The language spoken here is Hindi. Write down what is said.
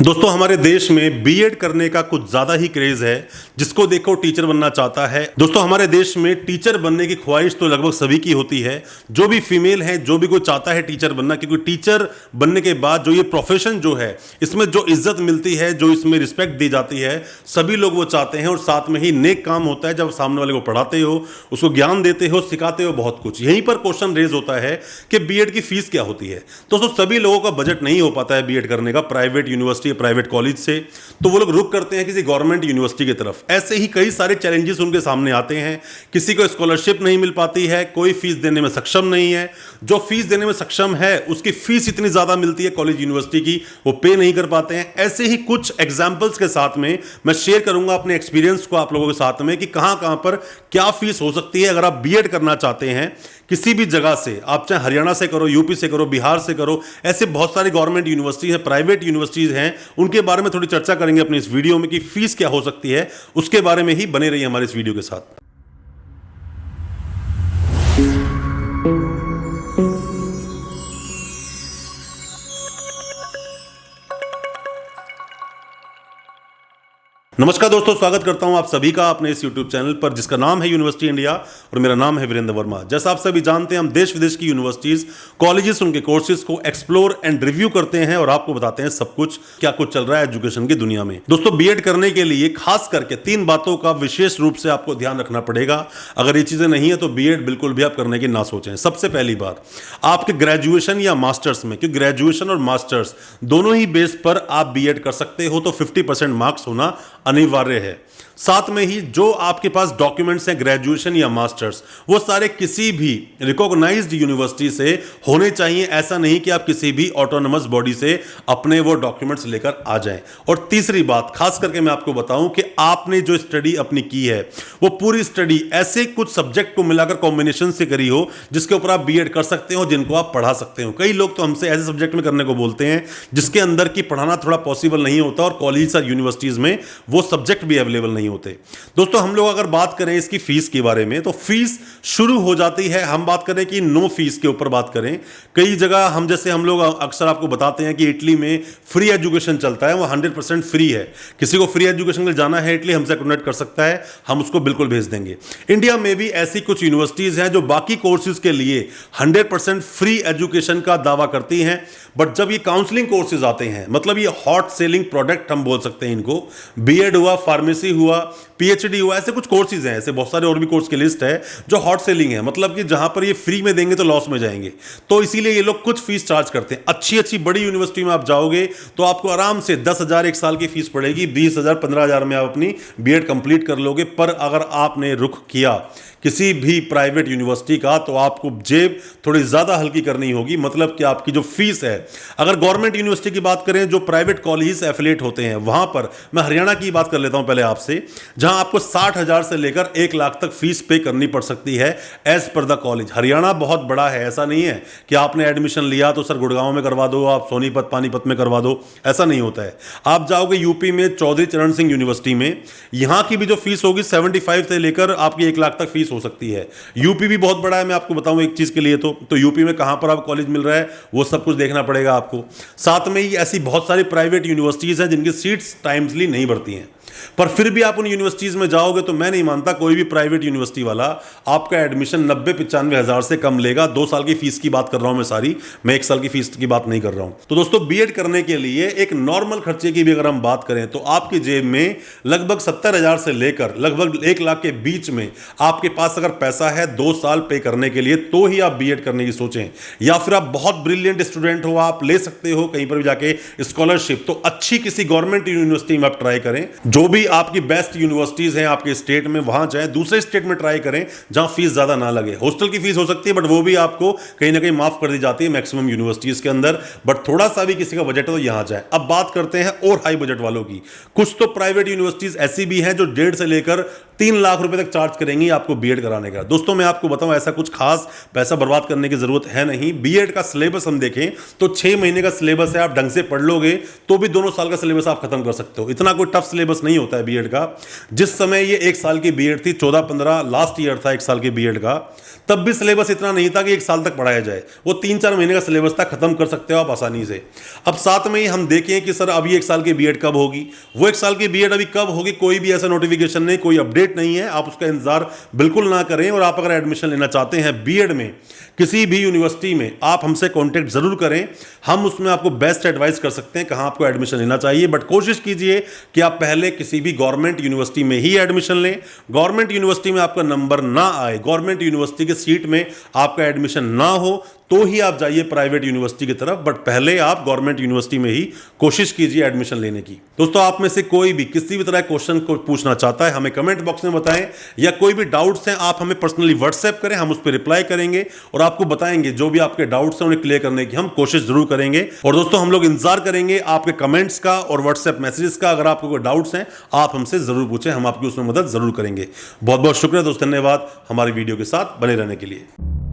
दोस्तों हमारे देश में बीएड करने का कुछ ज्यादा ही क्रेज है। जिसको देखो टीचर बनना चाहता है। दोस्तों हमारे देश में टीचर बनने की ख्वाहिश तो लगभग सभी की होती है। जो भी फीमेल है, जो भी कोई चाहता है टीचर बनना, क्योंकि टीचर बनने के बाद जो ये प्रोफेशन जो है, इसमें जो इज्जत मिलती है, जो इसमें रिस्पेक्ट दी जाती है, सभी लोग वो चाहते हैं। और साथ में ही नेक काम होता है जब सामने वाले को पढ़ाते हो, उसको ज्ञान देते हो, सिखाते हो, बहुत कुछ। यहीं पर क्वेश्चन रेज होता है कि बीएड की फीस क्या होती है। दोस्तों सभी लोगों का बजट नहीं हो पाता है बीएड करने का, प्राइवेट यूनिवर्सिटी, प्राइवेट कॉलेज से, तो वो लोग रुक करते हैं किसी गवर्नमेंट यूनिवर्सिटी की तरफ। ऐसे ही कई सारे चैलेंजेस उनके सामने आते हैं। किसी को स्कॉलरशिप नहीं मिल पाती है, कोई फीस देने में सक्षम नहीं है, जो फीस देने में सक्षम है उसकी फीस इतनी ज्यादा मिलती है कॉलेज यूनिवर्सिटी की, वो पे नहीं कर पाते हैं। ऐसे ही कुछ एग्जांपल्स के साथ में मैं शेयर करूंगा अपने एक्सपीरियंस को आप लोगों के साथ में कि कहां कहां पर क्या फीस हो सकती है अगर आप बीएड करना चाहते हैं किसी भी जगह से। आप चाहे हरियाणा से करो, यूपी से करो, बिहार से करो, ऐसे बहुत सारी गवर्नमेंट यूनिवर्सिटीज हैं, प्राइवेट यूनिवर्सिटीज हैं, उनके बारे में थोड़ी चर्चा करेंगे अपनी इस वीडियो में कि फीस क्या हो सकती है। उसके बारे में ही बने रहिए हमारे इस वीडियो के साथ। नमस्कार दोस्तों, स्वागत करता हूं आप सभी का अपने इस YouTube चैनल पर जिसका नाम है यूनिवर्सिटी इंडिया और मेरा नाम है वीरेंद्र वर्मा। जैसा आप सभी जानते हैं, हम देश विदेश की यूनिवर्सिटीज, कॉलेजेस, उनके कोर्सेज को एक्सप्लोर एंड रिव्यू करते हैं और आपको बताते हैं सब कुछ क्या कुछ चल रहा है एजुकेशन की दुनिया में। दोस्तों बीएड करने के लिए खास करके 3 बातों का विशेष रूप से आपको ध्यान रखना पड़ेगा। अगर ये चीजें नहीं है तो बीएड बिल्कुल भी आप करने की ना सोचें। सबसे पहली बात, आपके ग्रेजुएशन या मास्टर्स में, क्योंकि ग्रेजुएशन और मास्टर्स दोनों ही बेस पर आप बीएड कर सकते हो, तो 50% मार्क्स होना अनिवार्य है। साथ में ही जो आपके पास डॉक्यूमेंट्स हैं ग्रेजुएशन या मास्टर्स, वो सारे किसी भी रिकॉग्नाइज्ड यूनिवर्सिटी से होने चाहिए। ऐसा नहीं कि आप किसी भी ऑटोनमस बॉडी से अपने वो डॉक्यूमेंट्स लेकर आ जाएं। और तीसरी बात खास करके मैं आपको बताऊं कि आपने जो स्टडी अपनी की है वो पूरी स्टडी ऐसे कुछ सब्जेक्ट को मिलाकर कॉम्बिनेशन से करी हो जिसके ऊपर आप बीएड कर सकते हो, जिनको आप पढ़ा सकते हो। कई लोग तो हमसे ऐसे सब्जेक्ट में करने को बोलते हैं जिसके अंदर की पढ़ाना थोड़ा पॉसिबल नहीं होता और कॉलेज और यूनिवर्सिटीज में वो सब्जेक्ट भी अवेलेबल नहीं होते। दोस्तों हम लोग अगर बात करें इसकी फीस के बारे में, तो फीस शुरू हो जाती है, हम बात करें कि नो फीस के ऊपर बात करें। कई जगह हम लोग अक्सर आपको बताते हैं कि इटली में फ्री एजुकेशन चलता है, वो 100% फ्री है। किसी को फ्री एजुकेशन के लिए जाना है इटली, हमसे कॉन्टेक्ट कर सकता है, हम उसको बिल्कुल भेज देंगे। इंडिया में भी ऐसी कुछ यूनिवर्सिटीज हैं जो बाकी कोर्सेज के लिए 100% फ्री एजुकेशन का दावा करती हैं, बट जब ये काउंसलिंग कोर्सेज आते हैं, मतलब ये हॉट सेलिंग प्रोडक्ट हम बोल सकते हैं इनको, बीएड हुआ, फार्मेसी हुआ, पीएचडी हुआ, ऐसे कुछ कोर्सेज हैं, ऐसे बहुत सारे और भी कोर्स की लिस्ट है जो हॉट सेलिंग है, मतलब कि जहां पर ये फ्री में देंगे तो लॉस में जाएंगे। तो इसीलिए ये लोग कुछ फीस चार्ज करते हैं। अच्छी अच्छी बड़ी यूनिवर्सिटी में आप जाओगे तो आपको आराम से 10,000 एक साल की फीस पड़ेगी, 20,000 15,000 में आप अपनी बीएड कंप्लीट कर लोगे। पर अगर आपने रुख किया किसी भी प्राइवेट यूनिवर्सिटी का, तो आपको जेब थोड़ी ज्यादा हल्की करनी होगी। मतलब कि आपकी जो फीस है, अगर गवर्नमेंट यूनिवर्सिटी की बात करें, जो प्राइवेट कॉलेज से एफिलिएट होते हैं, वहां पर मैं हरियाणा की बात कर लेता हूं पहले आपसे, जहां आपको 60,000 से लेकर 1 लाख तक फीस पे करनी पड़ सकती है as per the college. Haryana बहुत बड़ा है, ऐसा नहीं है कि आपने एडमिशन लिया तो सर गुड़गांव में करवा दो, आप सोनीपत पानीपत में करवा दो, ऐसा नहीं होता है। आप जाओगे यूपी में चौधरी चरण सिंह यूनिवर्सिटी में, यहां की भी जो फीस होगी 75 से लेकर आपकी 1 लाख तक फीस हो सकती है। यूपी भी बहुत बड़ा है, मैं आपको बताऊं एक चीज के लिए, तो यूपी में कहां पर आप कॉलेज मिल रहा है वो सब कुछ देखना पड़ेगा आपको। साथ में ही ऐसी बहुत सारी प्राइवेट यूनिवर्सिटीज हैं जिनकी सीट्स टाइमली नहीं भरती हैं, पर फिर भी आप उन यूनिवर्सिटीज में जाओगे तो मैं नहीं मानता कोई भी प्राइवेट यूनिवर्सिटी वाला आपका एडमिशन 90-95 हजार से कम लेगा। 2 साल की फीस की बात कर रहा हूं मैं सारी, मैं 1 साल की फीस की बात नहीं कर रहा हूं। तो दोस्तों बीएड करने के लिए एक नॉर्मल खर्चे की भी अगर हम बात करें तो आपकी जेब में लगभग 70,000 से लेकर लगभग 1 लाख के बीच में आपके पास अगर पैसा है 2 साल पे करने के लिए, तो ही आप बीएड करने की सोचें। या फिर आप बहुत ब्रिलियंट स्टूडेंट हो, आप ले सकते हो कहीं पर भी जाके स्कॉलरशिप, तो अच्छी किसी गवर्नमेंट यूनिवर्सिटी में आप ट्राई करें। जो भी आपकी बेस्ट यूनिवर्सिटीज हैं आपके स्टेट में, वहां जाएं। दूसरे स्टेट में ट्राई करें जहां फीस ज्यादा ना लगे। हॉस्टल की फीस हो सकती है बट वो भी आपको कहीं ना कहीं माफ कर दी जाती है मैक्सिमम यूनिवर्सिटीज के अंदर, बट थोड़ा सा भी किसी का बजट है तो यहां जाए। अब बात करते हैं और हाई बजट वालों की। कुछ तो प्राइवेट यूनिवर्सिटीज ऐसी भी हैं जो 1.5 से लेकर 3 लाख रुपए तक चार्ज करेंगी आपको बीएड कराने का। दोस्तों मैं आपको बताऊं, ऐसा कुछ खास पैसा बर्बाद करने की जरूरत है नहीं। बीएड का सिलेबस हम देखें तो 6 महीने का सिलेबस है, आप ढंग से पढ़ लोगे तो भी 2 साल का सिलेबस आप खत्म कर सकते हो। इतना कोई टफ सिलेबस नहीं होता है बीएड का। जिस समय ये 1 साल की बीएड थी, 14-15 लास्ट ईयर था 1 साल की बीएड का, तब भी सिलेबस इतना नहीं था कि 1 साल तक पढ़ाया जाए। वो 3-4 महीने का सिलेबस था, खत्म कर सकते हो आप आसानी से। अब साथ में ही हम देखें कि सर अभी 1 साल की बीएड कब होगी, वो 1 साल की बीएड अभी कब होगी, कोई भी ऐसा नोटिफिकेशन नहीं, कोई अपडेट नहीं है। आप उसका इंतजार बिल्कुल ना करें। और आप अगर एडमिशन लेना चाहते हैं बीएड में किसी भी यूनिवर्सिटी में, आप हमसे कांटेक्ट जरूर करें। हम उसमें आपको बेस्ट एडवाइस कर सकते हैं कहां आपको एडमिशन लेना चाहिए। बट कोशिश कीजिए कि आप पहले किसी भी गवर्नमेंट यूनिवर्सिटी में ही एडमिशन लें। गवर्नमेंट यूनिवर्सिटी में आपका नंबर ना आए, गवर्नमेंट यूनिवर्सिटी की सीट में आपका एडमिशन ना हो, तो ही आप जाइए प्राइवेट यूनिवर्सिटी की तरफ। बट पहले आप गवर्नमेंट यूनिवर्सिटी में ही कोशिश कीजिए एडमिशन लेने की। दोस्तों आप में से कोई भी किसी भी तरह क्वेश्चन को पूछना चाहता है, हमें कमेंट बॉक्स में बताएं, या कोई भी डाउट्स हैं आप हमें पर्सनली व्हाट्सएप करें, हम उस पर रिप्लाई करेंगे और आपको बताएंगे। जो भी आपके डाउट्स हैं उन्हें क्लियर करने की हम कोशिश जरूर करेंगे। और दोस्तों हम लोग इंतजार करेंगे आपके कमेंट्स का और व्हाट्सएप मैसेजेस का। अगर आपको कोई डाउट्स हैं आप हमसे जरूर पूछें, हम आपकी उसमें मदद जरूर करेंगे। बहुत बहुत शुक्रिया दोस्तों, धन्यवाद हमारी वीडियो के साथ बने रहने के लिए।